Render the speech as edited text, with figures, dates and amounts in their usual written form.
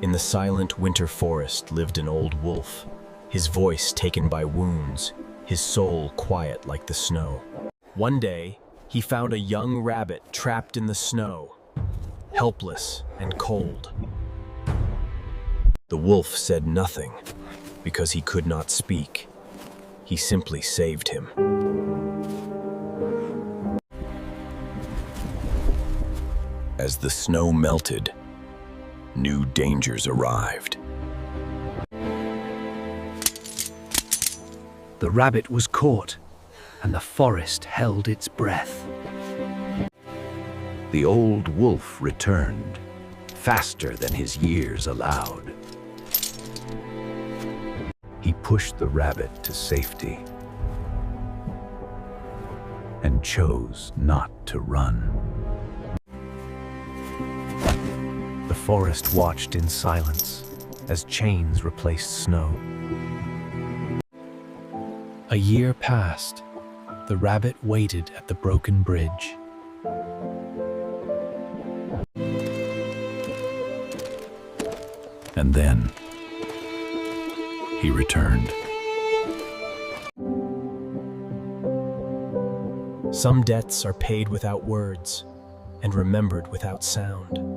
In the silent winter forest lived an old wolf, his voice taken by wounds, his soul quiet like the snow. One day, he found a young rabbit trapped in the snow, helpless and cold. The wolf said nothing because he could not speak. He simply saved him. As the snow melted, new dangers arrived. The rabbit was caught, and the forest held its breath. The old wolf returned, faster than his years allowed. He pushed the rabbit to safety and chose not to run. The forest watched in silence as chains replaced snow. A year passed. The rabbit waited at the broken bridge. And then he returned. Some debts are paid without words and remembered without sound.